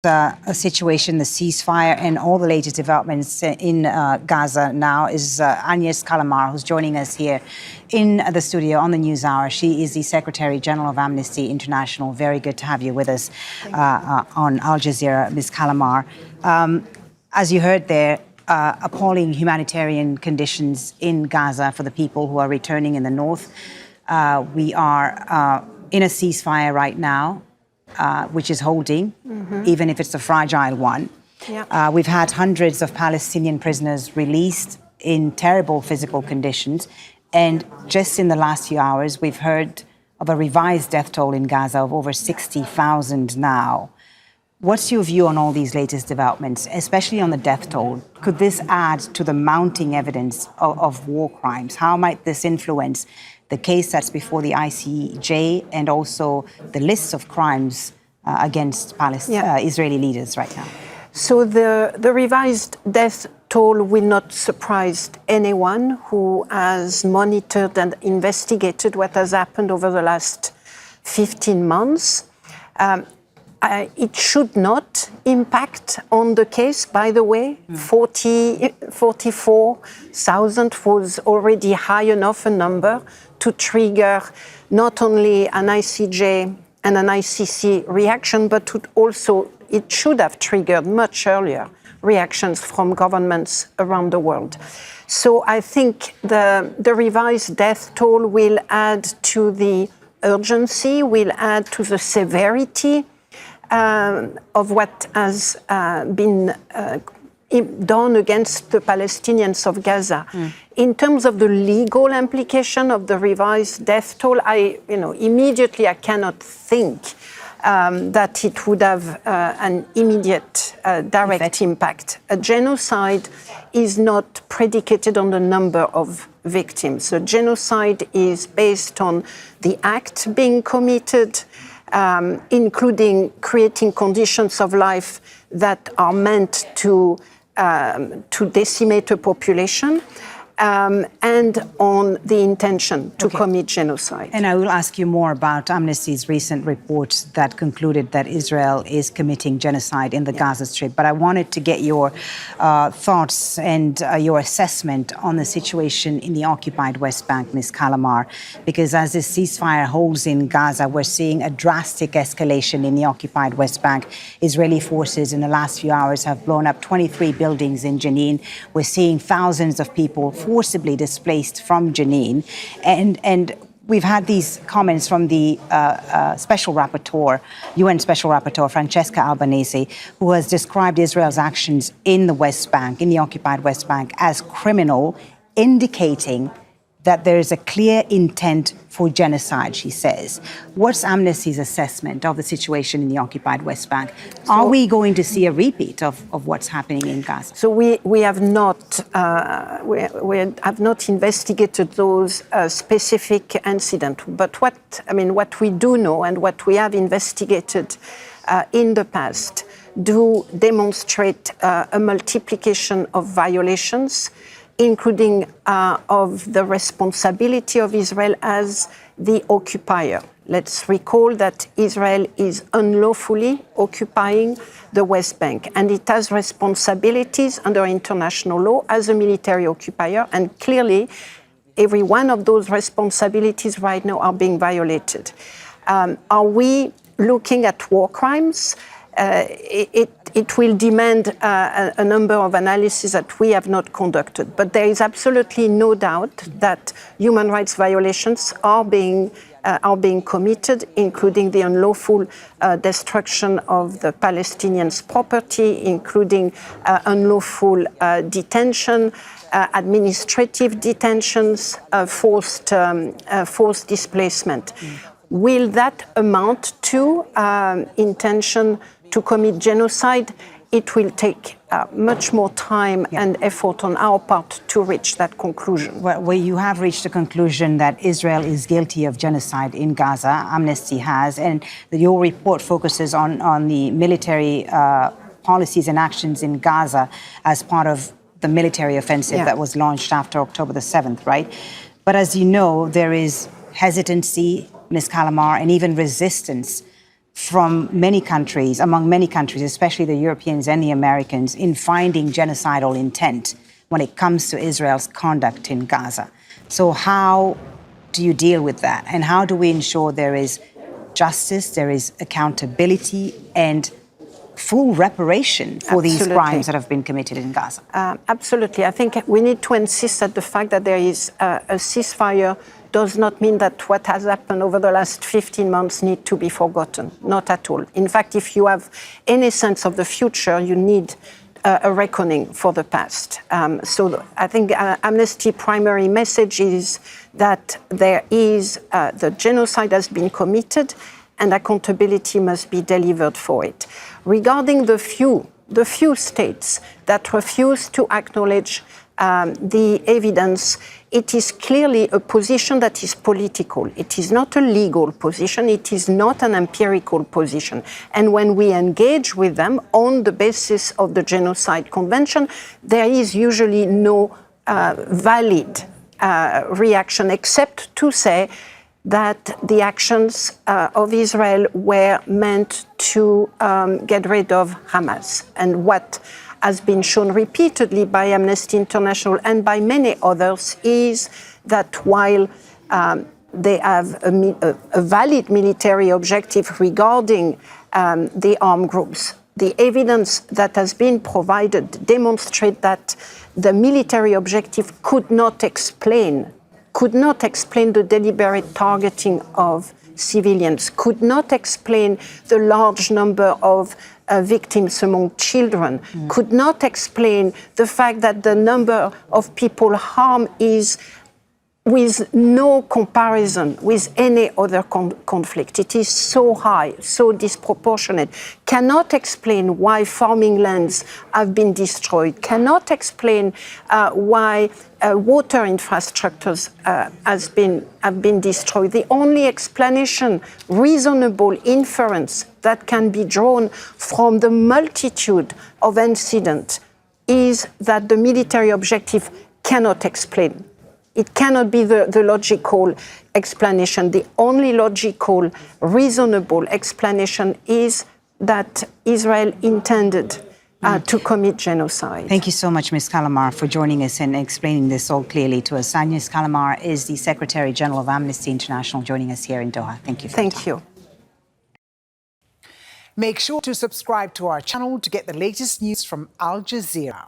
A situation, the ceasefire, and all the latest developments in Gaza now is Agnes Callamard, who's joining us here in the studio on the News Hour. She is the Secretary General of Amnesty International. Very good to have you with us on Al Jazeera, Ms. Callamard. As you heard there, appalling humanitarian conditions in Gaza for the people who are returning in the north. We are in a ceasefire right now, which is holding, even if it's a fragile one. Yeah. We've had hundreds of Palestinian prisoners released in terrible physical conditions. And just in the last few hours, we've heard of a revised death toll in Gaza of over 60,000 now. What's your view on all these latest developments, especially on the death toll? Could this add to the mounting evidence of war crimes? How might this influence the case that's before the ICJ and also the lists of crimes against Israeli leaders right now? So the revised death toll will not surprise anyone who has monitored and investigated what has happened over the last 15 months. It should not impact on the case, by the way. 44,000 was already high enough a number to trigger not only an ICJ and an ICC reaction, but it should have triggered much earlier reactions from governments around the world. So I think the revised death toll will add to the urgency, will add to the severity of what has been done against the Palestinians of Gaza. In terms of the legal implication of the revised death toll, immediately I cannot think that it would have an immediate direct impact. A genocide is not predicated on the number of victims. A genocide is based on the act being committed, including creating conditions of life that are meant to decimate a population, and on the intention to commit genocide. And I will ask you more about Amnesty's recent report that concluded that Israel is committing genocide in the Gaza Strip. But I wanted to get your thoughts and your assessment on the situation in the occupied West Bank, Ms. Callamard, because as this ceasefire holds in Gaza, we're seeing a drastic escalation in the occupied West Bank. Israeli forces in the last few hours have blown up 23 buildings in Jenin. We're seeing thousands of people forcibly displaced from Jenin. And we've had these comments from the Special Rapporteur, UN Special Rapporteur, Francesca Albanese, who has described Israel's actions in the West Bank, in the occupied West Bank, as criminal, indicating that there is a clear intent for genocide, she says. What's Amnesty's assessment of the situation in the occupied West Bank? Are we going to see a repeat of what's happening in Gaza? So we have not investigated those specific incidents. But what we do know and what we have investigated in the past do demonstrate a multiplication of violations, including of the responsibility of Israel as the occupier. Let's recall that Israel is unlawfully occupying the West Bank, and it has responsibilities under international law as a military occupier, and clearly every one of those responsibilities right now are being violated. Are we looking at war crimes? It will demand a number of analyses that we have not conducted. But there is absolutely no doubt that human rights violations are being committed, including the unlawful destruction of the Palestinians' property, including unlawful detention, administrative detentions, forced displacement. Will that amount to intention to commit genocide? It will take much more time and effort on our part to reach that conclusion. Well, you have reached a conclusion that Israel is guilty of genocide in Gaza. Amnesty has, and your report focuses on the military policies and actions in Gaza as part of the military offensive that was launched after October the 7th, right? But as you know, there is hesitancy, Ms. Callamard, and even resistance from many countries, among many countries, especially the Europeans and the Americans, in finding genocidal intent when it comes to Israel's conduct in Gaza. So how do you deal with that? And how do we ensure there is justice, there is accountability, and full reparation for these crimes that have been committed in Gaza? Absolutely. I think we need to insist that the fact that there is a ceasefire does not mean that what has happened over the last 15 months need to be forgotten. Not at all. In fact, if you have any sense of the future, you need a reckoning for the past. So I think Amnesty's primary message is that there is the genocide has been committed and accountability must be delivered for it. Regarding the few states that refuse to acknowledge the evidence, it is clearly a position that is political. It is not a legal position. It is not an empirical position. And when we engage with them on the basis of the Genocide Convention, there is usually no valid reaction except to say that the actions of Israel were meant to get rid of Hamas. And what has been shown repeatedly by Amnesty International and by many others is that while they have a valid military objective regarding the armed groups, the evidence that has been provided demonstrates that the military objective could not explain the deliberate targeting of civilians, could not explain the large number of victims among children, could not explain the fact that the number of people harmed is with no comparison with any other conflict. It is so high, so disproportionate, cannot explain why farming lands have been destroyed, cannot explain why water infrastructures have been destroyed. The only explanation, reasonable inference that can be drawn from the multitude of incidents is that the military objective cannot explain. It cannot be the logical explanation. The only logical, reasonable explanation is that Israel intended to commit genocide. Thank you so much, Ms. Callamard, for joining us and explaining this all clearly to us. Agnes Callamard is the Secretary General of Amnesty International, joining us here in Doha. Thank you. Thank you. Make sure to subscribe to our channel to get the latest news from Al Jazeera.